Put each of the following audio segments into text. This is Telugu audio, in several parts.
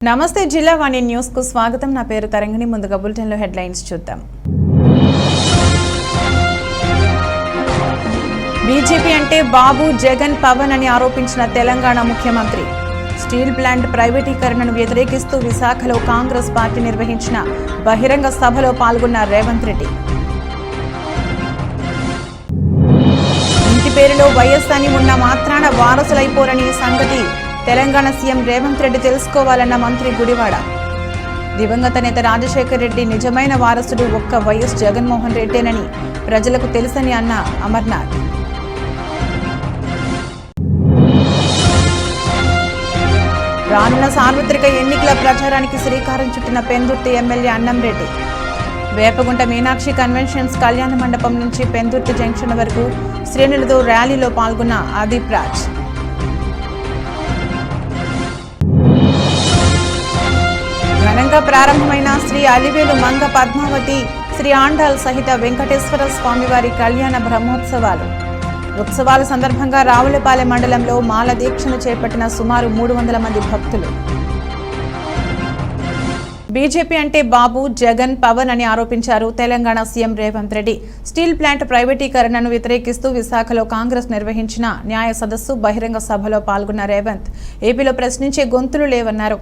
నమస్తే జిల్లా వాణి న్యూస్ కు స్వాగతం. నా పేరు తరంగిణి. ముందుగా బులెటిన్ లో హెడ్లైన్స్ చూద్దాం. బీజేపీ అంటే బాబు, జగన్, పవన్ అని ఆరోపించిన తెలంగాణ ముఖ్యమంత్రి. స్టీల్ ప్లాంట్ ప్రైవేటీకరణను వ్యతిరేకిస్తూ విశాఖలో కాంగ్రెస్ పార్టీ నిర్వహించిన బహిరంగ సభలో పాల్గొన్న రేవంత్ రెడ్డి. ఇంటి పేరులో వైఎస్ అని ఉన్న మాత్రాన వారసులైపోరని సంగతి తెలంగాణ సీఎం రేవంత్ రెడ్డి తెలుసుకోవాలన్న మంత్రి గుడివాడ. దివంగత నేత రాజశేఖర్ రెడ్డి నిజమైన వారసుడు ఒక్క వైఎస్ జగన్మోహన్ రెడ్డేనని ప్రజలకు తెలుసని అన్న అమర్నాథ్. రానున్న సార్వత్రిక ఎన్నికల ప్రచారానికి శ్రీకారం చుట్టిన పెందుర్తి ఎమ్మెల్యే అన్నంరెడ్డి. వేపగుంట మీనాక్షి కన్వెన్షన్స్ కళ్యాణ మండపం నుంచి పెందుర్తి జంక్షన్ వరకు శ్రేణులతో ర్యాలీలో పాల్గొన్న ఆదిప్ రాజ్. ఘనంగా ప్రారంభమైన శ్రీ అలివేలు మంగ పద్మావతి, శ్రీ ఆండాల్ సహిత వెంకటేశ్వర స్వామివారి కళ్యాణ బ్రహ్మోత్సవాలు. ఉత్సవాల సందర్భంగా రావులపాలెం మండలంలో మాల దీక్షను చేపట్టిన సుమారు 300 మంది భక్తులు. బీజేపీ అంటే బాబు, జగన్, పవన్ అని ఆరోపించారు Telangana CM Revanth Reddy. Steel plant ప్రైవేటీకరణను వ్యతిరేకిస్తూ విశాఖలో కాంగ్రెస్ నిర్వహించిన న్యాయ సదస్సు బహిరంగ సభలో పాల్గొన్న రేవంత్ ఏపీలో ప్రశ్నించే గొంతులు లేవన్నారు.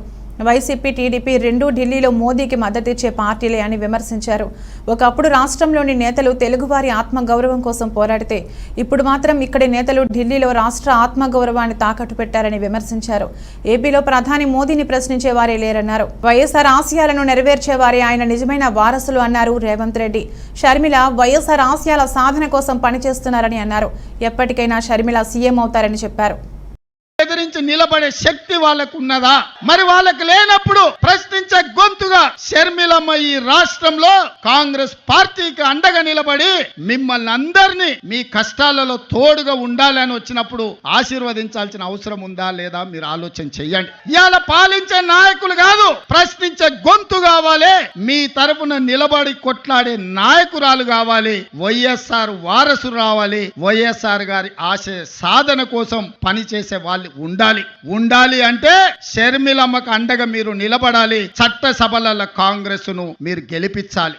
వైసీపీ, టీడీపీ రెండూ ఢిల్లీలో మోదీకి మద్దతిచ్చే పార్టీలే అని విమర్శించారు. ఒకప్పుడు రాష్ట్రంలోని నేతలు తెలుగువారి ఆత్మగౌరవం కోసం పోరాడితే ఇప్పుడు మాత్రం ఇక్కడి నేతలు ఢిల్లీలో రాష్ట్ర ఆత్మగౌరవాన్ని తాకట్టు పెట్టారని విమర్శించారు. ఏపీలో ప్రధాని మోదీని ప్రశ్నించే వారే లేరన్నారు. వైఎస్ఆర్ ఆశయాలను నెరవేర్చేవారే ఆయన నిజమైన వారసులు అన్నారు రేవంత్ రెడ్డి. షర్మిల వైఎస్ఆర్ ఆశయాల సాధన కోసం పనిచేస్తున్నారని అన్నారు. ఎప్పటికైనా షర్మిల సీఎం అవుతారని చెప్పారు. ఎదిరించి నిలబడే శక్తి వాళ్ళకు ఉన్నదా? మరి వాళ్ళకు లేనప్పుడు ప్రశ్నించే గొంతుగా షర్మిలమ్మ ఈ రాష్ట్రంలో కాంగ్రెస్ పార్టీకి అండగా నిలబడి మిమ్మల్ని అందరినీ మీ కష్టాలలో తోడుగా ఉండాలని వచ్చినప్పుడు ఆశీర్వదించాల్సిన అవసరం ఉందా లేదా మీరు ఆలోచన చెయ్యండి. ఇవాళ పాలించే నాయకులు కాదు, ప్రశ్నించే గొంతు కావాలి. మీ తరపున నిలబడి కొట్లాడే నాయకురాలు కావాలి. వైఎస్ఆర్ వారసు రావాలి. వైఎస్ఆర్ గారి ఆశయ సాధన కోసం పనిచేసే వాళ్ళు ఉండాలి అంటే షర్మిలమ్మకు అండగా మీరు నిలబడాలి. చట్టసభల కాంగ్రెస్ ను మీరు గెలిపించాలి.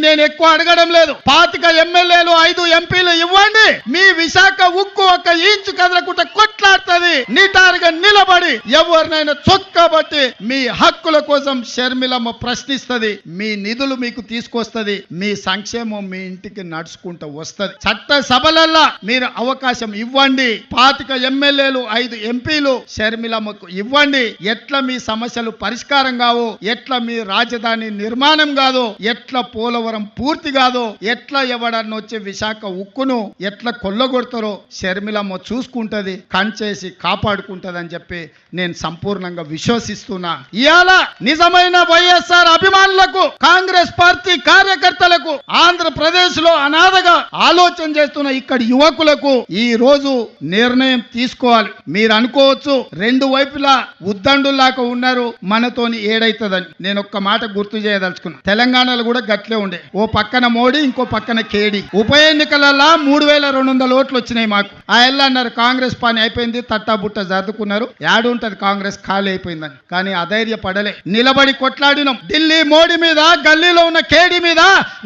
నేను ఎక్కువ అడగడం లేదు. 25 ఎమ్మెల్యేలు, 5 ఎంపీలు ఇవ్వండి. మీ విశాఖ ఉక్కు ఒక ఇంచు కదలకుండా కొట్లాడుతుంది. నిటారుగా నిలబడి ఎవరినైనా చొక్కబట్టి మీ హక్కుల కోసం షర్మిలమ్మ ప్రశ్నిస్తుంది. మీ నిధులు మీకు తీసుకొస్తుంది. మీ సంక్షేమం మీ ఇంటికి నడుచుకుంటూ వస్తుంది. చట్టసభలల్లో మీరు అవకాశం ఇవ్వండి. 25 ఎమ్మెల్యేలు, 5 ఎంపీలు షర్మిలమ్మకు ఇవ్వండి. ఎట్లా మీ సమస్యలు పరిష్కారం కావు, ఎట్లా మీ రాజధాని నిర్మాణం కాదు, ఎట్లా పోలవరం పూర్తి కాదు, ఎట్లా ఎవడన్నా వచ్చి విశాఖ ఉక్కును ఎట్లా కొల్లగొడతారో షర్మిలమ్మ చూసుకుంటది, కంచేసి కాపాడుకుంటది అని చెప్పి నేను సంపూర్ణంగా విశ్వసిస్తున్నా. ఇవాళ నిజమైన వైఎస్ఆర్ అభిమానులకు, కాంగ్రెస్ పార్టీ కార్యకర్తలకు, ఆంధ్రప్రదేశ్ లో అనాథగా ఆలోచన చేస్తున్న ఇక్కడ యువకులకు ఈ రోజు నిర్ణయం తీసుకోవాలి. మీరు అనుకోవచ్చు రెండు వైపులా ఉద్దండులాగా ఉన్నారు, మనతోని ఏడైతుందని. నేను ఒక్క మాట గుర్తు చేయదలుచుకున్నా. తెలంగాణలో కూడా గట్లే ఉండే. ఓ పక్కన మోడీ, ఇంకో పక్కన కేడీ. ఉప ఎన్నికలలో 3200 ఓట్లు వచ్చినాయి మాకు. ఆ ఎల్లు అన్నారు కాంగ్రెస్ పని అయిపోయింది, తట్టాబుట్ట జరుపుకున్నారు, యాడుంటది కాంగ్రెస్ ఖాళీ అయిపోయిందని. కానీ అధైర్యపడలే, నిలబడి కొట్లాడినాం. ఢిల్లీ మోడీ మీద, గల్లీలో ఉన్న కేడీ మీద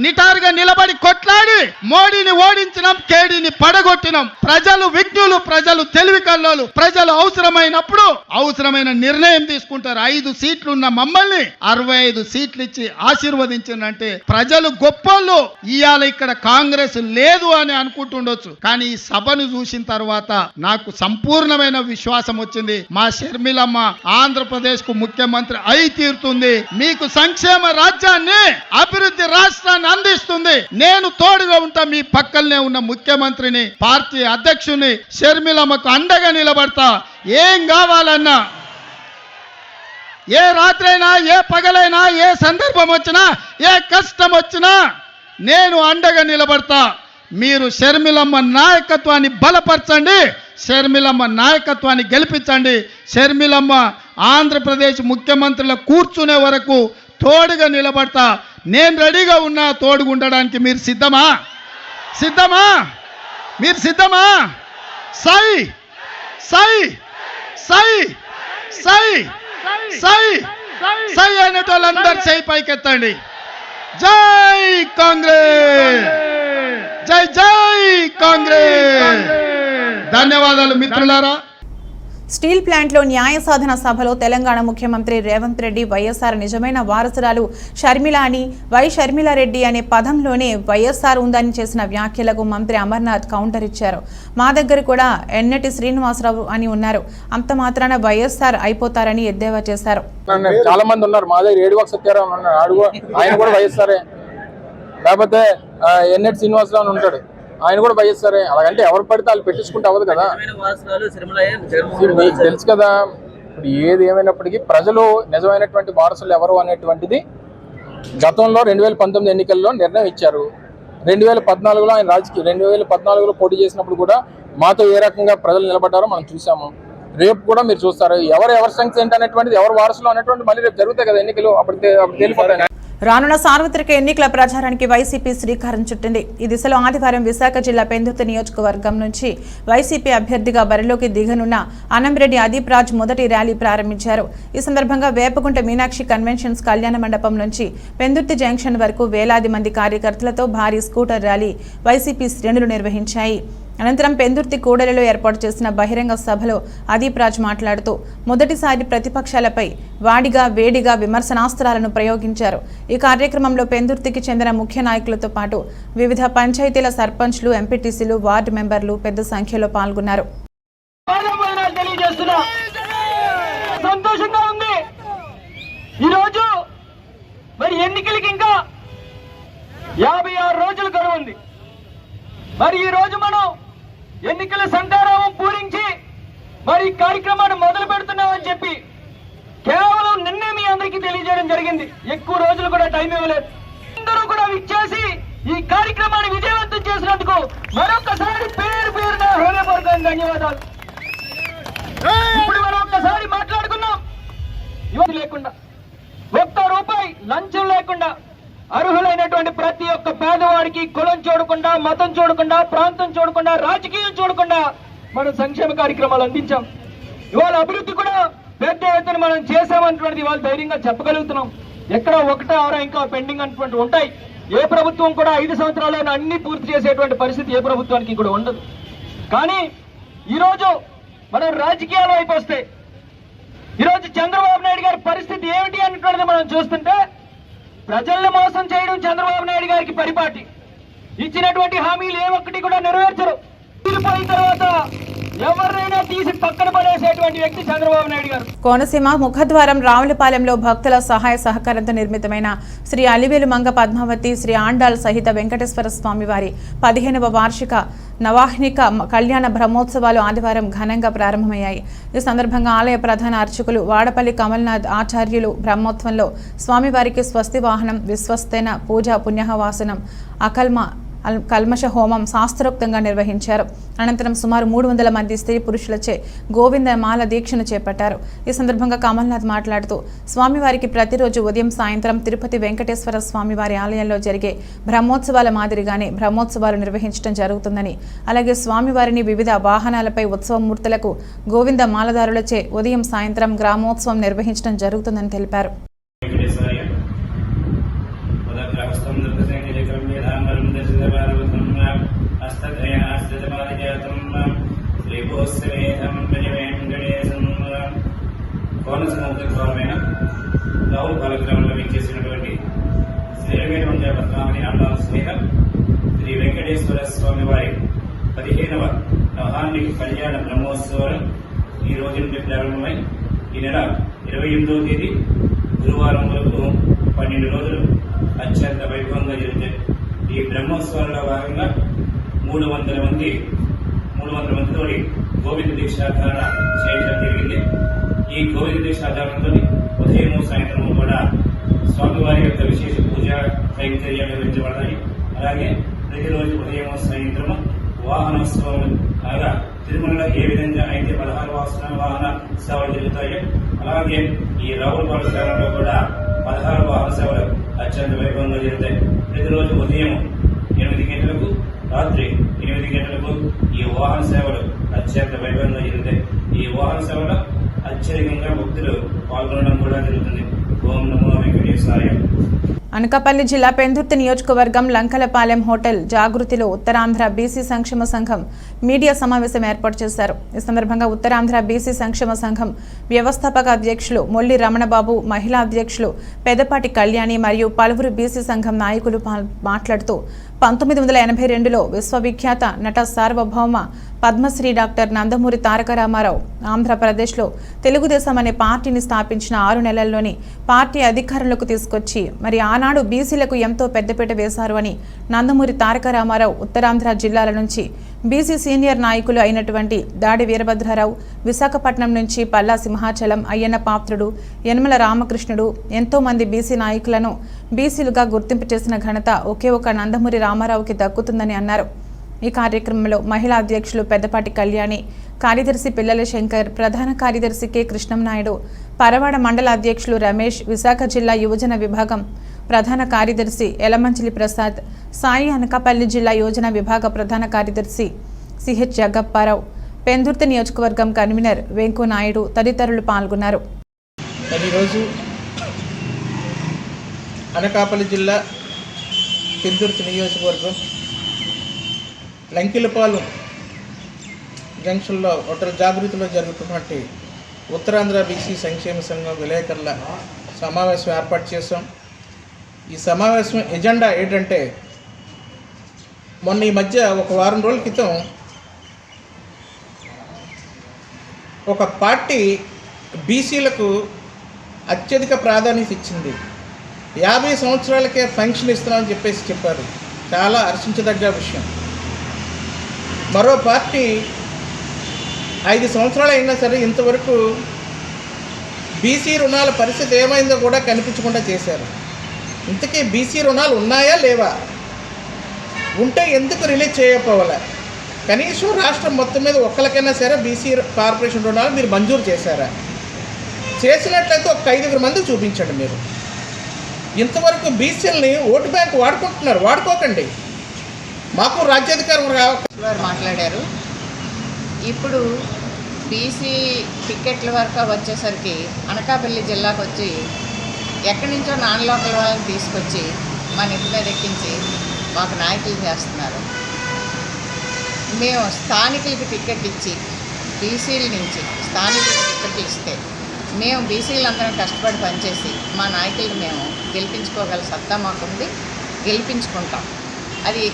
నిటారుగా నిలబడి కొట్లాడి మోడీని ఓడించినాం, కేడీని పడగొట్టినాం. ప్రజలు విజ్ఞులు, ప్రజలు తెలివి కల్లోలు, ప్రజలు అవసరమైనప్పుడు అవసరమైన నిర్ణయం తీసుకుంటారు. 5 సీట్లు ఉన్న మమ్మల్ని 65 సీట్లు ఇచ్చి ఆశీర్వదించిందంటే ప్రజలు గొప్పలు. ఇవాళ ఇక్కడ కాంగ్రెస్ లేదు అని అనుకుంటుండొచ్చు, కానీ ఈ సభను చూసిన తర్వాత నాకు సంపూర్ణమైన విశ్వాసం వచ్చింది. మా షర్మిలమ్మ ఆంధ్రప్రదేశ్ కు ముఖ్యమంత్రి అయి తీరుతుంది. మీకు సంక్షేమ రాజ్యాన్ని, అభివృద్ధి రాష్ట్రాన్ని అందిస్తుంది. నేను తోడుగా ఉంటా. మీ పక్కనే ఉన్న ముఖ్యమంత్రిని, పార్టీ అధ్యక్షుని షర్మిలమ్మకు అండగా నిలబడతా. ఏం కావాలన్నా, ఏ రాత్రైనా, ఏ పగలైనా, ఏ సందర్భం వచ్చినా, ఏ కష్టం వచ్చినా నేను అండగా నిలబడతా. మీరు షర్మిలమ్మ నాయకత్వాన్ని బలపరచండి, షర్మిలమ్మ నాయకత్వాన్ని గెలిపించండి. షర్మిలమ్మ ఆంధ్రప్రదేశ్ ముఖ్యమంత్రుల కూర్చునే వరకు తోడుగా నిలబడతా. నేను రెడీగా ఉన్నా తోడుగా ఉండడానికి. మీరు సిద్ధమా? మీరు సిద్ధమా? సై సై సై సై సై సై అనే వాళ్ళందరూ చేయి పైకెత్తండి. జై కాంగ్రెస్, జై జై కాంగ్రెస్. ధన్యవాదాలు మిత్రులారా. స్టీల్ ప్లాంట్లో న్యాయ సాధన సభలో తెలంగాణ ముఖ్యమంత్రి రేవంత్ రెడ్డి వైఎస్ఆర్ నిజమైన వారసురాలు షర్మిల అని, వై షర్మిలారెడ్డి అనే పదంలోనే వైఎస్ఆర్ ఉందని చేసిన వ్యాఖ్యలకు మంత్రి అమర్నాథ్ కౌంటర్ ఇచ్చారు. మా దగ్గర కూడా ఎన్నటి శ్రీనివాసరావు అని ఉన్నారు, అంత మాత్రాన వైఎస్ఆర్ అయిపోతారని ఎద్దేవా చేశారు. చాలా మంది ఉన్నారు, మా దగ్గర ఏడువాక సత్యారావు ఉన్నాడు, ఆయన కూడా వైఎస్ఆరే. లేకపోతే ఎన్నటి శ్రీనివాసరావు ఉంటాడు, ఆయన కూడా వైఎస్ఆర్. అలాగంటే ఎవరు పడితే వాళ్ళు పెట్టించుకుంటే అవ్వదు కదా, మీకు తెలుసు కదా. ఇప్పుడు ఏది ఏమైనప్పటికీ ప్రజలు నిజమైనటువంటి వారసులు ఎవరు అనేటువంటిది గతంలో 2019 ఎన్నికల్లో నిర్ణయం ఇచ్చారు. 2014లో ఆయన 2014లో పోటీ చేసినప్పుడు కూడా మాతో ఏ రకంగా ప్రజలు నిలబడ్డారో మనం చూసాము. రేపు కూడా మీరు చూస్తారు ఎవరి సంఖ్య ఏంటి అనేటువంటిది, ఎవరు వారసులు అనేటువంటి మళ్ళీ రేపు జరుగుతాయి కదా ఎన్నికలు, అప్పుడు తేలిపోతాయి. రానున్న సార్వత్రిక ఎన్నికల ప్రచారానికి వైసీపీ శ్రీకారం చుట్టింది. ఈ దిశలో ఆదివారం విశాఖ జిల్లా పెందుర్తి నియోజకవర్గం నుంచి వైసీపీ అభ్యర్థిగా బరిలోకి దిగనున్న అనంరెడ్డి అదీప్ రాజ్ మొదటి ర్యాలీ ప్రారంభించారు. ఈ సందర్భంగా వేపగుంట మీనాక్షి కన్వెన్షన్స్ కళ్యాణ మండపం నుంచి పెందుర్తి జంక్షన్ వరకు వేలాది మంది కార్యకర్తలతో భారీ స్కూటర్ ర్యాలీ వైసీపీ శ్రేణులు నిర్వహించాయి. అనంతరం పెందుర్తి కూడలిలో ఏర్పాటు చేసిన బహిరంగ సభలో అదీప్ రాజ్ మాట్లాడుతూ మొదటిసారి ప్రతిపక్షాలపై వేడిగా విమర్శనాస్త్రాలను ప్రయోగించారు. ఈ కార్యక్రమంలో పెందుర్తికి చెందిన ముఖ్య నాయకులతో పాటు వివిధ పంచాయతీల సర్పంచ్లు, ఎంపీటీసీలు, వార్డు మెంబర్లు పెద్ద సంఖ్యలో పాల్గొన్నారు. సంతోషంగా ఉంది. ఈరోజు మరి ఎన్నికలకి ఇంకా 56 రోజులు గడువు ఉంది. మరి ఈ రోజు మనం ఎన్నికల సంతారామం పూరించి మరి ఈ కార్యక్రమాన్ని మొదలు పెడుతున్నామని చెప్పి కేవలం నిన్నే మీ అందరికీ తెలియజేయడం జరిగింది. ఎక్కువ రోజులు కూడా టైం ఇవ్వలేదు. అందరూ కూడా విచ్చేసి ఈ కార్యక్రమాన్ని విజయవంతం చేసినందుకు మరొకసారి పేరున హృదయపూర్వక ధన్యవాదాలు. ఇప్పుడు మనం ఒక్కసారి మాట్లాడుకున్నాం, ఇవన్నీ లేకుండా ఒక్క రూపాయి లంచం లేకుండా అర్హులైనటువంటి ప్రతి ఒక్క పేదవాడికి కులం చూడకుండా, మతం చూడకుండా, ప్రాంతం చూడకుండా, రాజకీయం చూడకుండా మనం సంక్షేమ కార్యక్రమాలు అందించాం. ఇవాళ అభివృద్ధి కూడా పెద్ద ఎత్తున మనం చేసామన్నటువంటిది ఇవాళ ధైర్యంగా చెప్పగలుగుతున్నాం. ఎక్కడ 1-6 ఇంకా పెండింగ్ అన్నటువంటి ఉంటాయి. ఏ ప్రభుత్వం కూడా 5 సంవత్సరాల్లో అన్ని పూర్తి చేసేటువంటి పరిస్థితి ఏ ప్రభుత్వానికి కూడా ఉండదు. కానీ ఈరోజు మనం రాజకీయాల వైపు వస్తే ఈరోజు చంద్రబాబు నాయుడు గారి పరిస్థితి ఏమిటి అన్నటువంటిది మనం చూస్తుంటే, ప్రజల్ని మోసం చేయడం చంద్రబాబు నాయుడు గారికి పరిపాటి. ఇచ్చినటువంటి హామీలు ఏ ఒక్కటి కూడా నెరవేర్చరు. తీరిపోయిన తర్వాత ఎవరినైనా తీసి పక్కన పడేసేటువంటి వ్యక్తి చంద్రబాబు నాయుడు గారు. కోనసీమ ముఖద్వారం రావులపాలెంలో భక్తుల సహాయ సహకారంతో నిర్మితమైన శ్రీ అలివేలు మంగ పద్మావతి, శ్రీ ఆండాల్ సహిత వెంకటేశ్వర స్వామి వారి 15వ వార్షిక నవాహ్నిక కళ్యాణ బ్రహ్మోత్సవాలు ఆదివారం ఘనంగా ప్రారంభమయ్యాయి. ఈ సందర్భంగా ఆలయ ప్రధాన అర్చకులు వాడపల్లి కమల్నాథ్ ఆచార్యులు బ్రహ్మోత్సవంలో స్వామివారికి స్వస్తి వాహనం, విశ్వస్తేన పూజ, పుణ్యహవాసనం, కల్మష హోమం శాస్త్రోక్తంగా నిర్వహించారు. అనంతరం సుమారు 300 మంది స్త్రీ పురుషులచే గోవిందమాల దీక్షను చేపట్టారు. ఈ సందర్భంగా కమల్నాథ్ మాట్లాడుతూ స్వామివారికి ప్రతిరోజు ఉదయం, సాయంత్రం తిరుపతి వెంకటేశ్వర స్వామివారి ఆలయంలో జరిగే బ్రహ్మోత్సవాల మాదిరిగానే బ్రహ్మోత్సవాలు నిర్వహించడం జరుగుతుందని, అలాగే స్వామివారిని వివిధ వాహనాలపై ఉత్సవమూర్తులకు గోవింద మాలదారులచే ఉదయం, సాయంత్రం గ్రామోత్సవం నిర్వహించడం జరుగుతుందని తెలిపారు. కోనసీమ ముఖ్యమైన రావులపాలెం గ్రామంలో విచ్చేసినటువంటి శ్రీ అలివేలు మంగ పద్మావతి ఆండాల్ సహిత శ్రీ వెంకటేశ్వర స్వామి వారి 15వ నవాహ్నిక కళ్యాణ బ్రహ్మోత్సవాలు ఈ రోజు నుండి ప్రారంభమై ఈ నెల 28వ తేదీ గురువారం వరకు 12 రోజులు అత్యంత వైభవంగా జరుగుతాయి. ఈ బ్రహ్మోత్సవాల్లో భాగంగా 300 మందితో గోవింద దీక్షాధారణ చేయడం జరిగింది. ఈ గోవింద దీక్షాధారణతో ఉదయం, సాయంత్రం కూడా స్వామివారి యొక్క విశేష పూజ కైంకర్యాలు నిర్వహించబడతాయి. అలాగే ప్రతిరోజు ఉదయం, సాయంత్రం వాహనోత్సవాలు, అనగా తిరుమలలో ఏ విధంగా అయితే 16 వాహన సేవలు జరుగుతాయో అలాగే ఈ రావులపాలెం సేవలో కూడా 16 వాహన సేవలు అత్యంత వైభవంగా జరుగుతాయి. ప్రతిరోజు ఉదయం 8 గంటలకు, రాత్రి 8 గంటలకు ఈ వాహన సేవలు అత్యంత వైభవంగా జరుగుతాయి. ఈ వాహన సేవలో అత్యధికంగా భక్తులు పాల్గొనడం కూడా జరుగుతుంది. ఓం నమో వెంకటేశాయ. అనకాపల్లి జిల్లా పెందుర్తి నియోజకవర్గం లంకలపాలెం హోటల్ జాగృతిలో ఉత్తరాంధ్ర బీసీ సంక్షేమ సంఘం మీడియా సమావేశం ఏర్పాటు చేశారు. ఈ సందర్భంగా ఉత్తరాంధ్ర బీసీ సంక్షేమ సంఘం వ్యవస్థాపక అధ్యక్షులు మొల్లి రమణబాబు, మహిళా అధ్యక్షులు పెదపాటి కళ్యాణి మరియు పలువురు బీసీ సంఘం నాయకులు మాట్లాడుతూ 1982లో విశ్వవిఖ్యాత నట సార్వభౌమ పద్మశ్రీ డాక్టర్ నందమూరి తారక రామారావు ఆంధ్రప్రదేశ్లో తెలుగుదేశం అనే పార్టీని స్థాపించిన 6 నెలల్లోని పార్టీ అధికారంలోకి తీసుకొచ్చి మరి ఆనాడు బీసీలకు ఎంతో పెద్దపీట వేశారు అని నందమూరి తారక రామారావు ఉత్తరాంధ్ర జిల్లాల నుంచి బీసీ సీనియర్ నాయకులు అయినటువంటి దాడి వీరభద్రరావు, విశాఖపట్నం నుంచి పల్లా సింహాచలం, అయ్యన్న పాత్రుడు, యనమల రామకృష్ణుడు ఎంతో మంది బీసీ నాయకులను బీసీలుగా గుర్తింపు చేసిన ఘనత ఒకే ఒక నందమూరి రామారావుకి దక్కుతుందని అన్నారు. ఈ కార్యక్రమంలో మహిళా అధ్యక్షులు పెద్దపాటి కళ్యాణి, కార్యదర్శి పిల్లల శంకర్, ప్రధాన కార్యదర్శి కె కృష్ణంనాయుడు, పరవాడ మండల అధ్యక్షులు రమేష్, విశాఖ జిల్లా యువజన విభాగం ప్రధాన కార్యదర్శి ఎలమంచిలి ప్రసాద్, సాయి అనకాపల్లి జిల్లా యోజన విభాగ ప్రధాన కార్యదర్శి సిహెచ్ జగ్గప్పారావు, పెందుర్తి నియోజకవర్గం కన్వీనర్ వెంకు నాయుడు తదితరులు పాల్గొన్నారు. ఈరోజు అనకాపల్లి జిల్లా పెందుర్తి నియోజకవర్గం లంకిలపాలెం జంక్షన్లో హోటల్ జాగృతిలో జరుగుతున్నటువంటి ఉత్తరాంధ్ర బీసీ సంక్షేమ సంఘం విలేకరుల సమావేశం ఏర్పాటు చేశాం. ఈ సమావేశం ఎజెండా ఏంటంటే, మొన్న ఈ మధ్య ఒక వారం రోజుల క్రితం ఒక పార్టీ బీసీలకు అత్యధిక ప్రాధాన్యత ఇచ్చింది. 50 సంవత్సరాలకే ఫంక్షన్ ఇస్తున్నామని చెప్పారు. చాలా హర్షించదగ్గ విషయం. మరో పార్టీ 5 సంవత్సరాలు అయినా సరే ఇంతవరకు బీసీ రుణాల పరిస్థితి ఏమైందో కూడా కనిపించకుండా చేశారు. ఇంతకీ బీసీ రుణాలు ఉన్నాయా లేవా? ఉంటే ఎందుకు రిలీజ్ చేయకపోవాలా? కనీసం రాష్ట్రం మొత్తం మీద ఒక్కరికైనా సరే బీసీ కార్పొరేషన్ రుణాలు మీరు మంజూరు చేశారా? చేసినట్లయితే ఒక 5 మంది చూపించండి. మీరు ఇంతవరకు బీసీలని ఓటు బ్యాంక్ వాడుకుంటున్నారు. వాడుకోకండి. మాకు రాజ్యాధికారం మాట్లాడారు. ఇప్పుడు బీసీ టికెట్ల వరకు వచ్చేసరికి అనకాపల్లి జిల్లాకు వచ్చి ఎక్కడి నుంచో నాన్ లోకల్ వాళ్ళని తీసుకొచ్చి మన ఇంటి మీద ఎక్కించి మాకు నాయకులు చేస్తున్నారు. మేము స్థానికులకి టికెట్ ఇచ్చి బీసీల నుంచి స్థానికులకి టికెట్లు ఇస్తే మేము బీసీలందరం కష్టపడి పనిచేసి మా నాయకులను మేము గెలిపించుకోగల సత్తా మాకుంది. గెలిపించుకుంటాం. అది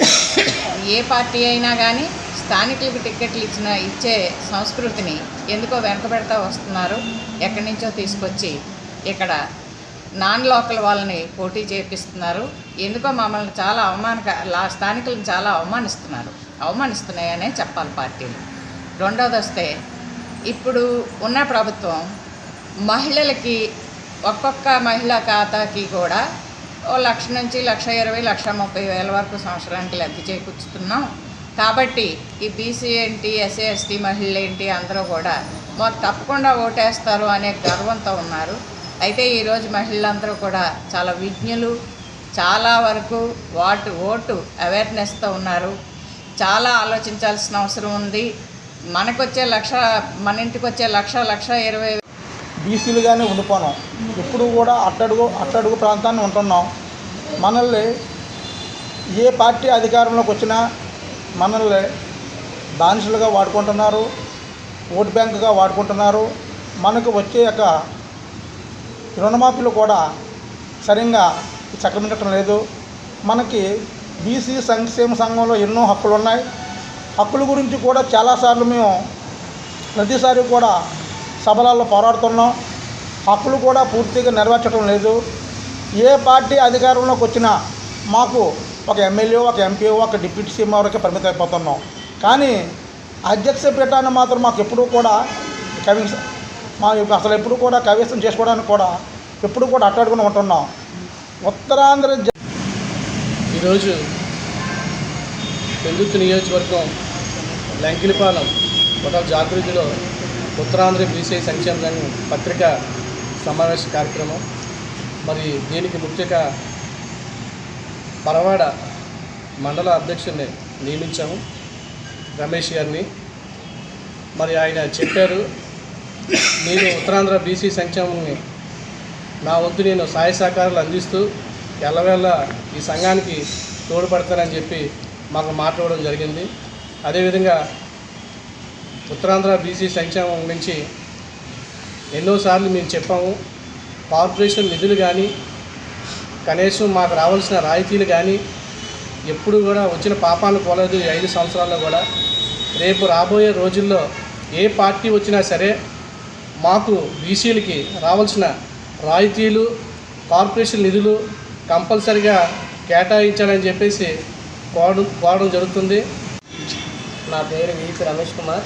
ఏ పార్టీ అయినా కానీ స్థానికులకు టికెట్లు ఇచ్చే సంస్కృతిని ఎందుకో వెనకబెడతా వస్తున్నారు. ఎక్కడి నుంచో తీసుకొచ్చి ఇక్కడ నాన్ లోకల్ వాళ్ళని పోటీ చేపిస్తున్నారు. ఎందుకో మమ్మల్ని చాలా స్థానికులను చాలా అవమానిస్తున్నాయనే చెప్పాలి పార్టీలు. రెండోది వస్తే, ఇప్పుడు ఉన్న ప్రభుత్వం మహిళలకి ఒక్కొక్క మహిళా ఖాతాకి కూడా 1,00,000 నుంచి 1,20,000, 1,30,000 వరకు సంవత్సరానికి లబ్ధి చేకూర్చుతున్నాం. కాబట్టి ఈ బీసీ ఏంటి, ఎస్సీ ఎస్టీ మహిళలు ఏంటి అందరూ కూడా మాకు తప్పకుండా ఓటేస్తారు అనే గర్వంతో ఉన్నారు. అయితే ఈరోజు మహిళలందరూ కూడా చాలా విజ్ఞులు, చాలా వరకు ఓటు అవేర్నెస్తో ఉన్నారు. చాలా ఆలోచించాల్సిన అవసరం ఉంది. మన ఇంటికి వచ్చే 1,20,000 బీసీలుగానే ఉండిపోనాం. ఇప్పుడు కూడా అట్టడుగు ప్రాంతాన్ని ఉంటున్నాం. మనల్ని ఏ పార్టీ అధికారంలోకి వచ్చినా మనల్ని బానిసలుగా వాడుకుంటున్నారు, ఓటు బ్యాంకుగా వాడుకుంటున్నారు. మనకు వచ్చే రుణమాఫీలు కూడా సరిగ్గా చక్కమిట్టడం లేదు. మనకి బీసీ సంక్షేమ సంఘంలో ఎన్నో హక్కులు ఉన్నాయి. హక్కుల గురించి కూడా చాలాసార్లు మేము ప్రతిసారి కూడా సభలలో పోరాడుతున్నాం. హక్కులు కూడా పూర్తిగా నెరవేర్చడం లేదు. ఏ పార్టీ అధికారంలోకి వచ్చినా మాకు ఒక ఎమ్మెల్యే, ఒక ఎంపీ, ఒక డిప్యూటీ సీఎం వరకే పరిమితం అయిపోతున్నాం. కానీ అధ్యక్ష పీఠాన్ని మాత్రం మాకు ఎప్పుడూ కూడా అసలు ఎప్పుడు కూడా కవిత్వం చేసుకోవడానికి కూడా ఎప్పుడు కూడా అట్టాడుకుని ఉంటున్నాం. ఉత్తరాంధ్ర ఈరోజు పెందుర్తి నియోజకవర్గం లంకిలపాలెం హోటల్ జాగృతిలో ఉత్తరాంధ్ర బీసీ సంక్షేమ సంఘం పత్రికా సమావేశ కార్యక్రమం. మరి దీనికి ముఖ్యంగా పరవాడ మండల అధ్యక్షుడిని నియమించాము, రమేష్ గారిని. మరి ఆయన చెప్పారు, మీరు ఉత్తరాంధ్ర బీసీ సంక్షేమాన్ని నా వంతు నేను సహాయ సహకారాలు అందిస్తూ ఎల్లవేళ ఈ సంఘానికి తోడ్పడతానని చెప్పి మాకు మాట్లాడడం జరిగింది. అదేవిధంగా ఉత్తరాంధ్ర బీసీ సంక్షేమం నుంచి ఎన్నోసార్లు మేము చెప్పాము. కార్పొరేషన్ నిధులు కానీ కనీసం మాకు రావాల్సిన రాయితీలు కానీ ఎప్పుడు కూడా వచ్చిన పాపాలు పోలేదు. 5 సంవత్సరాల్లో కూడా రేపు రాబోయే రోజుల్లో ఏ పార్టీ వచ్చినా సరే మాకు బీసీలకి రావాల్సిన రాయితీలు కార్పొరేషన్ నిధులు కంపల్సరిగా కేటాయించాలని చెప్పేసి కోరడం జరుగుతుంది. నా పేరు వీపీ రమేష్ కుమార్.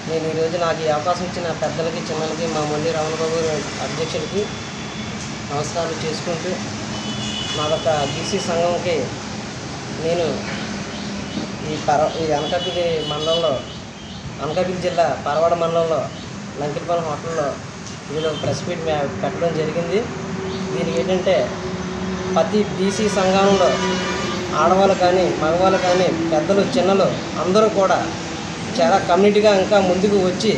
నేను ఈరోజు నాకు ఈ అవకాశం ఇచ్చిన పెద్దలకి చిన్నలకి మా మొండి రామబాబు అధ్యక్షుడికి నమస్కారాలు చేసుకుంటూ మాదొక బీసీ సంఘంకి నేను ఈ అనకాపల్లి మండలంలో అనకాపల్లి జిల్లా పరవాడ మండలంలో లంకిలపాలెం హోటల్లో వీళ్ళు ప్రెస్ మీట్ పెట్టడం జరిగింది. దీనికి ఏంటంటే ప్రతి బీసీ సంఘంలో ఆడవాళ్ళు కానీ మగవాళ్ళు కానీ పెద్దలు చిన్నలు అందరూ కూడా చాలా కమ్యూనిటీగా ఇంకా ముందుకు వచ్చి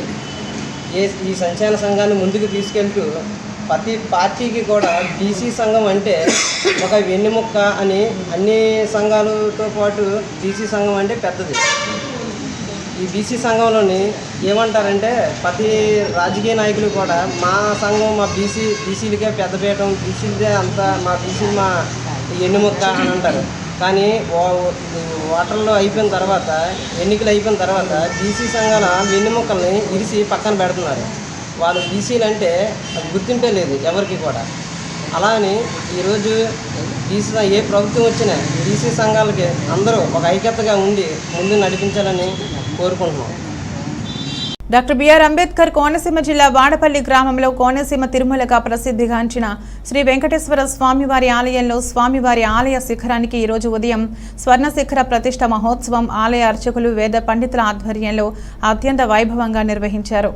ఈ సంక్షేమ సంఘాన్ని ముందుకు తీసుకెళ్తూ ప్రతి పార్టీకి కూడా బీసీ సంఘం అంటే ఒక వెన్నెముక్క అని అన్ని సంఘాలతో పాటు బీసీ సంఘం అంటే పెద్దది. ఈ బీసీ సంఘంలోని ఏమంటారంటే ప్రతి రాజకీయ నాయకులు కూడా మా సంఘం మా బీసీలకే పెద్దపీయటం, బీసీలదే అంతా మా బీసీ మా వెన్నెముక్క అని అంటారు. కానీ ఓటర్లు అయిపోయిన తర్వాత ఎన్నికలు అయిపోయిన తర్వాత బీసీ సంఘాల వెన్నెముక్కల్ని ఇరిసి పక్కన పెడుతున్నారు. వాళ్ళు బీసీలు అంటే గుర్తింపే లేదు ఎవరికి కూడా. అలా అని ఈరోజు బీసీ ఏ ప్రభుత్వం వచ్చినా బీసీ సంఘాలకి అందరూ ఒక ఐక్యతగా ఉండి ముందు నడిపించాలని కోరుకుంటున్నాం. డాక్టర్ బిఆర్ అంబేద్కర్ కోనసీమ జిల్లా వాడపల్లి గ్రామంలో కోనసీమ తిరుమలగా ప్రసిద్ధిగాంచిన శ్రీ వెంకటేశ్వర స్వామివారి ఆలయంలో స్వామివారి ఆలయ శిఖరానికి ఈరోజు ఉదయం స్వర్ణ శిఖర ప్రతిష్ఠ మహోత్సవం ఆలయ అర్చకులు వేద పండితుల ఆధ్వర్యంలో అత్యంత వైభవంగా నిర్వహించారు.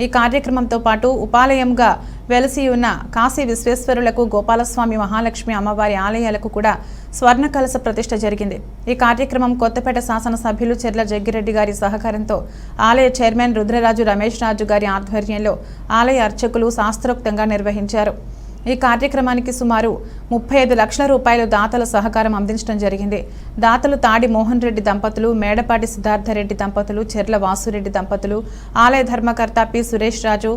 ఈ కార్యక్రమంతో పాటు ఉపాలయంగా వెలసి ఉన్న కాశీ విశ్వేశ్వరులకు, గోపాలస్వామి, మహాలక్ష్మి అమ్మవారి ఆలయాలకు కూడా స్వర్ణ కలశ ప్రతిష్ఠ జరిగింది. ఈ కార్యక్రమం కొత్తపేట శాసనసభ్యులు చెర్ల జగ్గిరెడ్డి గారి సహకారంతో ఆలయ చైర్మన్ రుద్రరాజు రమేష్ రాజు గారి ఆధ్వర్యంలో ఆలయ అర్చకులు శాస్త్రోక్తంగా నిర్వహించారు. ఈ కార్యక్రమానికి సుమారు 35 లక్షల రూపాయలు దాతల సహకారం అందించడం జరిగింది. దాతలు తాడి మోహన్ రెడ్డి దంపతులు, మేడపాటి సిద్ధార్థరెడ్డి దంపతులు, చెర్ల వాసురెడ్డి దంపతులు, ఆలయ ధర్మకర్త పి సురేష్ రాజు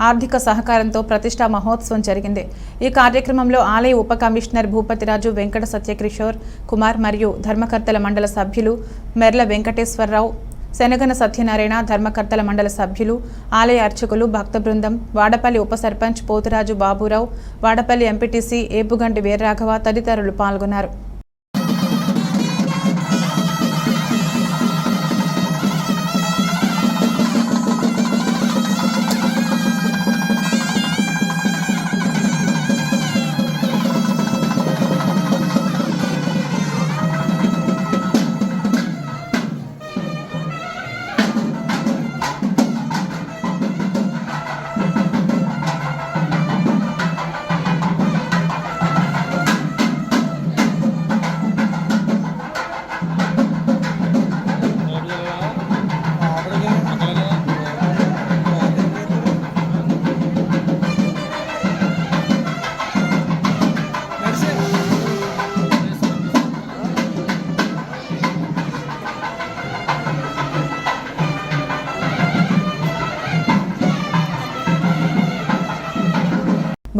ఆర్థిక సహకారంతో ప్రతిష్టా మహోత్సవం జరిగింది. ఈ కార్యక్రమంలో ఆలయ ఉప కమిషనర్ భూపతిరాజు, వెంకట సత్యకిషోర్ కుమార్ మరియు ధర్మకర్తల మండల సభ్యులు మెర్ల వెంకటేశ్వరరావు, శనగన సత్యనారాయణ, ధర్మకర్తల మండల సభ్యులు, ఆలయ అర్చకులు, భక్త బృందం, వాడపల్లి ఉప సర్పంచ్ పోతురాజు బాబురావు, వాడపల్లి ఎంపీటీసీ ఏపుగంటి వీర్రాఘవ తదితరులు పాల్గొన్నారు.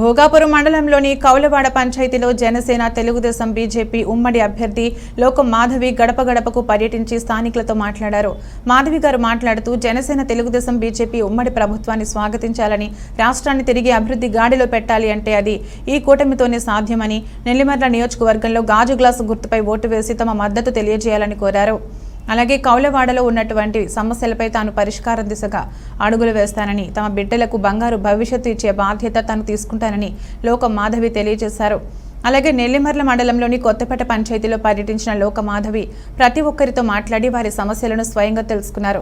భోగాపురం మండలంలోని కౌలవాడ పంచాయతీలో జనసేన, తెలుగుదేశం, బీజేపీ ఉమ్మడి అభ్యర్థి లోకం మాధవి గడప గడపకు పర్యటించి స్థానికులతో మాట్లాడారు. మాధవి గారు మాట్లాడుతూ జనసేన, తెలుగుదేశం, బీజేపీ ఉమ్మడి ప్రభుత్వాన్ని స్వాగతించాలని, రాష్ట్రాన్ని తిరిగి అభివృద్ధి గాడిలో పెట్టాలి అంటే అది ఈ కూటమితోనే సాధ్యమని, నెల్లిమర్ల నియోజకవర్గంలో గాజు గ్లాసు గుర్తుపై ఓటు వేసి తమ మద్దతు తెలియజేయాలని కోరారు. అలాగే కౌలవాడలో ఉన్నటువంటి సమస్యలపై తాను పరిష్కారం దిశగా అడుగులు వేస్తానని, తమ బిడ్డలకు బంగారు భవిష్యత్తు ఇచ్చే బాధ్యత తాను తీసుకుంటానని లోకం మాధవి తెలియజేశారు. అలాగే నెల్లిమర్ల మండలంలోని కొత్తపేట పంచాయతీలో పర్యటించిన లోక మాధవి ప్రతి ఒక్కరితో మాట్లాడి వారి సమస్యలను స్వయంగా తెలుసుకున్నారు.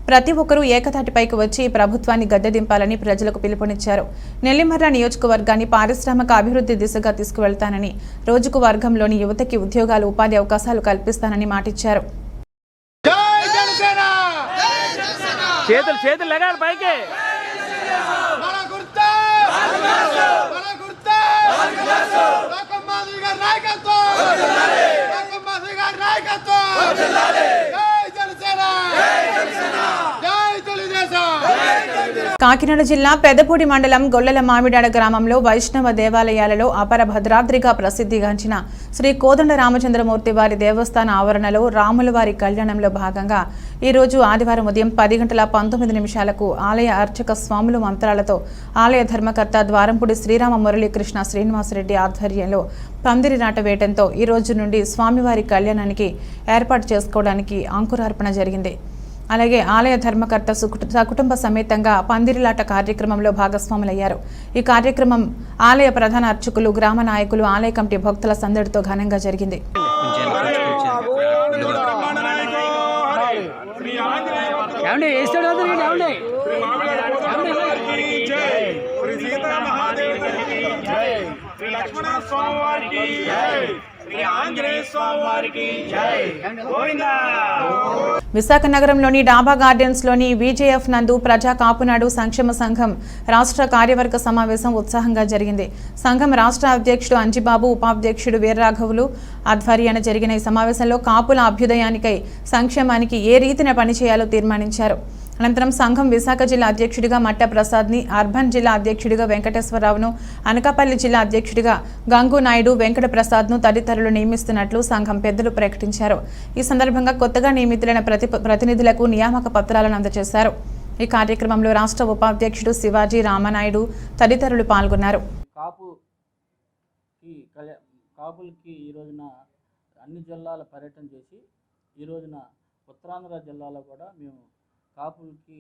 ప్రతి ఒక్కరూ ఏకతాటిపైకి వచ్చి ఈ ప్రభుత్వాన్ని గద్దెదింపాలని ప్రజలకు పిలుపునిచ్చారు. నెల్లిమర్ల నియోజకవర్గాన్ని పారిశ్రామిక అభివృద్ధి దిశగా తీసుకువెళ్తానని, రోజుకు వర్గంలోని యువతకి ఉద్యోగాలు, ఉపాధి అవకాశాలు కల్పిస్తానని మాటిచ్చారు. చేతులు లగాలి పైకి. కాకినాడ జిల్లా పెదపూడి మండలం గొల్లల మామిడాడ గ్రామంలో వైష్ణవ దేవాలయాలలో అపర భద్రాద్రిగా ప్రసిద్ధిగాంచిన శ్రీ కోదండ రామచంద్రమూర్తి వారి దేవస్థాన ఆవరణలో రాముల వారి కళ్యాణంలో భాగంగా ఈరోజు ఆదివారం ఉదయం 10:19 ఆలయ అర్చక స్వాములు మంత్రాలతో ఆలయ ధర్మకర్త ద్వారంపూడి శ్రీరామ మురళీకృష్ణ శ్రీనివాసరెడ్డి ఆధ్వర్యంలో పందిరి నాట వేయడంతో ఈ రోజు నుండి స్వామివారి కళ్యాణానికి ఏర్పాటు చేసుకోవడానికి అంకురార్పణ జరిగింది. అలాగే ఆలయ ధర్మకర్త సకుటుంబ సమేతంగా పందిరిలాట కార్యక్రమంలో భాగస్వాములయ్యారు. ఈ కార్యక్రమం ఆలయ ప్రధాన అర్చకులు, గ్రామ నాయకులు, ఆలయ కమిటీ భక్తుల సందడితో ఘనంగా జరిగింది. విశాఖ నగరంలోని డాబా గార్డెన్స్ లోని విజేఎఫ్ నందు ప్రజా కాపునాడు సంక్షేమ సంఘం రాష్ట్ర కార్యవర్గ సమావేశం ఉత్సాహంగా జరిగింది. సంఘం రాష్ట్ర అధ్యక్షుడు అంజిబాబు, ఉపాధ్యక్షుడు వీర్రాఘవులు ఆధ్వర్యాన జరిగిన ఈ సమావేశంలో కాపుల అభ్యుదయానికై, సంక్షేమానికి ఏ రీతిన పనిచేయాలో తీర్మానించారు. అనంతరం సంఘం విశాఖ జిల్లా అధ్యక్షుడిగా మట్ట ప్రసాద్ని, అర్బన్ జిల్లా అధ్యక్షుడిగా వెంకటేశ్వరరావును, అనకాపల్లి జిల్లా అధ్యక్షుడిగా గంగు నాయుడు, వెంకట ప్రసాద్ను తదితరులు నియమిస్తున్నట్లు సంఘం పెద్దలు ప్రకటించారు. ఈ సందర్భంగా కొత్తగా నియమితులైన ప్రతినిధులకు నియామక పత్రాలను అందజేశారు. ఈ కార్యక్రమంలో రాష్ట్ర ఉపాధ్యక్షుడు శివాజీ రామనాయుడు తదితరులు పాల్గొన్నారు. కాపులకి ఈ రోజున అన్ని జిల్లాల పర్యటన చేసి ఈ రోజున ఉత్తరాంధ్ర జిల్లాలో కూడా మేము కాపులకి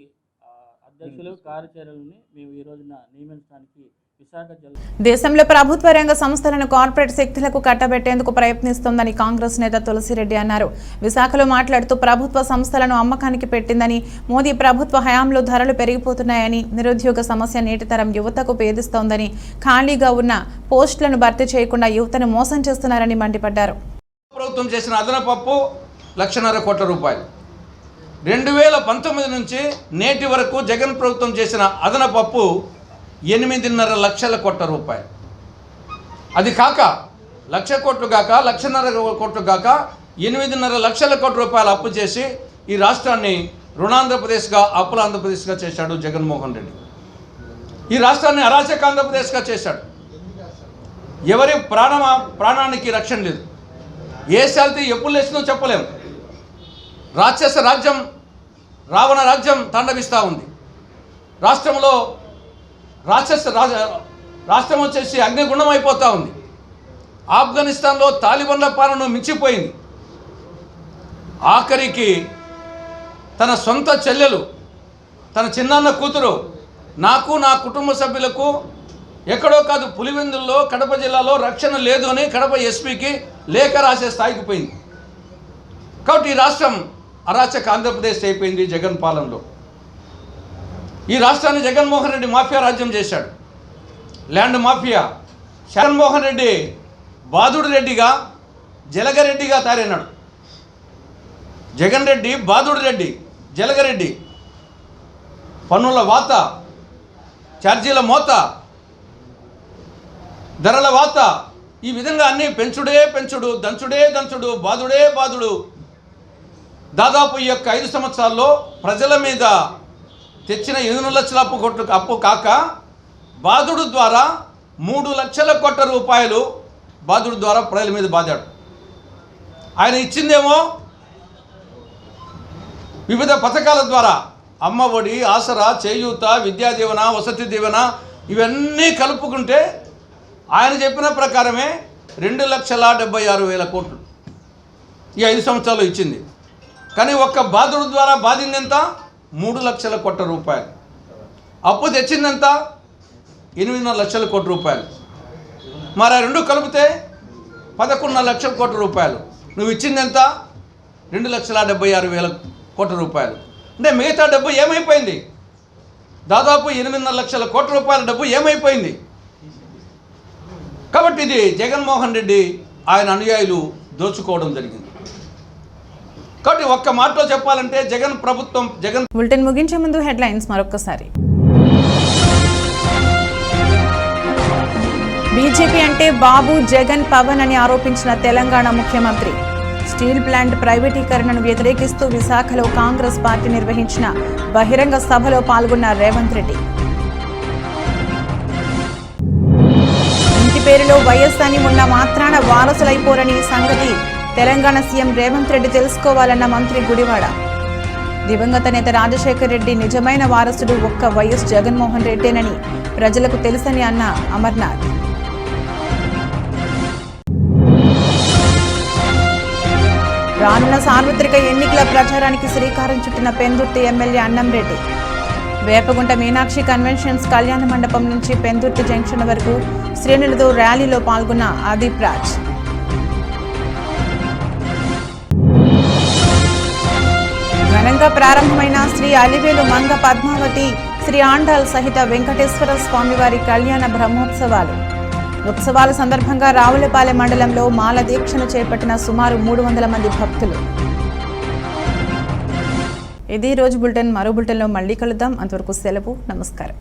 అధ్యక్షులు, కార్యచర్యలని మేము ఈ రోజున నియమించడానికి విశాఖ జిల్లా దేశంలో ప్రభుత్వ రంగ సంస్థలను కార్పొరేట్ శక్తులకు కట్టబెట్టేందుకు ప్రయత్నిస్తోందని కాంగ్రెస్ నేత తులసిరెడ్డి అన్నారు. విశాఖలో మాట్లాడుతూ ప్రభుత్వ సంస్థలను అమ్మకానికి పెట్టిందని, మోదీ ప్రభుత్వ హయాంలో ధరలు పెరిగిపోతున్నాయని, నిరుద్యోగ సమస్య నేటి తరం యువతకు పేదిస్తోందని, ఖాళీగా ఉన్న పోస్టులను భర్తీ చేయకుండా యువతను మోసం చేస్తున్నారని మండిపడ్డారు. ప్రభుత్వం చేసిన అదనపు అప్పు 1,50,000 కోట్ల రూపాయలు. 2019 నుంచి నేటి వరకు జగన్ ప్రభుత్వం చేసిన అదనపు అప్పు 8.5 లక్షల కోట్ల రూపాయలు. అది కాక 1,00,000 కోట్లు కాక 1,50,000 కోట్లు కాక 8.5 లక్షల కోట్ల రూపాయలు అప్పు చేసి ఈ రాష్ట్రాన్ని రుణాంధ్రప్రదేశ్గా, అప్పుల ఆంధ్రప్రదేశ్గా చేశాడు జగన్మోహన్ రెడ్డి. ఈ రాష్ట్రాన్ని అరాచక ఆంధ్రప్రదేశ్గా చేశాడు. ఎవరి ప్రాణానికి రక్షణ లేదు. ఏ శాంతి ఎప్పుడు లేచిందో చెప్పలేము. రాక్షస రాజ్యం, రావణ రాజ్యం తాండవిస్తూ ఉంది. రాష్ట్రంలో రాష్ట్రం వచ్చేసి అగ్నిగుండం అయిపోతూ ఉంది. ఆఫ్ఘనిస్తాన్లో తాలిబాన్ల పాలన మించిపోయింది. ఆఖరికి తన సొంత చెల్లెలు, తన చిన్నాన్న కూతురు నాకు, నా కుటుంబ సభ్యులకు ఎక్కడో కాదు పులివెందుల్లో, కడప జిల్లాలో రక్షణ లేదు అని కడప ఎస్పీకి లేఖ రాసే స్థాయికి పోయింది. కాబట్టి ఈ రాష్ట్రం అరాచక ఆంధ్రప్రదేశ్ అయిపోయింది జగన్ పాలనలో. ఈ రాష్ట్రాన్ని జగన్మోహన్ రెడ్డి మాఫియా రాజ్యం చేశాడు. Land mafia. జగన్మోహన్ రెడ్డి బాదుడు రెడ్డిగా, జలగరెడ్డిగా తయారైనాడు. జగన్ రెడ్డి బాదుడు రెడ్డి, జలగరెడ్డి. పన్నుల వాత, ఛార్జీల మోత, ధరల వాత, ఈ విధంగా అన్నీ పెంచుడే పెంచుడు, దంచుడే దంచుడు, బాదుడే బాదుడు. దాదాపు ఈ యొక్క 5 సంవత్సరాల్లో ప్రజల మీద తెచ్చిన 8 లక్షల అప్పు కాక బాదుడు ద్వారా 3 లక్షల కోట్ల రూపాయలు బాదుడు ద్వారా ప్రజల మీద బాదాడు. ఆయన ఇచ్చిందేమో వివిధ పథకాల ద్వారా అమ్మ ఒడి, ఆసరా, చేయూత, విద్యా దీవెన, వసతి దీవెన ఇవన్నీ కలుపుకుంటే ఆయన చెప్పిన ప్రకారమే 2,76,000 కోట్లు ఈ 5 సంవత్సరాలు ఇచ్చింది. కానీ ఒక్క బాదుడు ద్వారా బాధిందెంత? 3 లక్షల కోట్ల రూపాయలు. అప్పు తెచ్చిందెంత? 8.5 లక్షల కోట్ల రూపాయలు. మరి ఆ రెండు కలిపితే 11 లక్షల కోట్ల రూపాయలు. నువ్వు ఇచ్చిందెంత? 2,76,000 కోట్ల రూపాయలు. అంటే మిగతా డబ్బు ఏమైపోయింది? దాదాపు 8.5 లక్షల కోట్ల రూపాయల డబ్బు ఏమైపోయింది? కాబట్టి ఇది జగన్మోహన్ రెడ్డి ఆయన అనుయాయులు దోచుకోవడం జరిగింది. కాబట్టి ఒక్క మాటలో చెప్పాలంటే జగన్ ప్రభుత్వం బులెటిన్ ముగించే ముందు హెడ్లైన్స్ మరొకసారి. బీజేపీ అంటే బాబు, జగన్, పవన్ అని ఆరోపించిన తెలంగాణ ముఖ్యమంత్రి. స్టీల్ ప్లాంట్ ప్రైవేటీకరణను వ్యతిరేకిస్తూ విశాఖలో కాంగ్రెస్ పార్టీ నిర్వహించిన బహిరంగ సభలో పాల్గొన్న రేవంత్ రెడ్డి. ఇంటి పేరులో వైఎస్ అని ఉన్న మాత్రాన వారసులైపోరని సంగతి తెలంగాణ సీఎం రేవంత్ రెడ్డి తెలుసుకోవాలన్న మంత్రి గుడివాడ. దివంగత నేత రాజశేఖర్ రెడ్డి నిజమైన వారసుడు ఒక్క వైఎస్ జగన్మోహన్ రెడ్డేనని ప్రజలకు తెలుసని అన్న అమర్నాథ్. రానున్న సార్వత్రిక ఎన్నికల ప్రచారానికి శ్రీకారం చుట్టిన పెందుర్తి ఎమ్మెల్యే అన్నంరెడ్డి. వేపగుంట మీనాక్షి కన్వెన్షన్స్ కళ్యాణ మండపం నుంచి పెందుర్తి జంక్షన్ వరకు శ్రేణులతో ర్యాలీలో పాల్గొన్న ఆదిప్ రాజ్. ఘనంగా ప్రారంభమైన శ్రీ అలివేలు మంగ పద్మావతి, శ్రీ ఆండాల్ సహిత వెంకటేశ్వర స్వామివారి కళ్యాణ బ్రహ్మోత్సవాలు. ఉత్సవాల సందర్భంగా రావులపాలెం మండలంలో మాల దీక్షను చేపట్టిన సుమారు 300 మంది భక్తులు. ఇది రోజు బులెటిన్. మరో బులెటిన్లో మళ్ళీ కలుద్దాం. అంతవరకు సెలవు. నమస్కారం.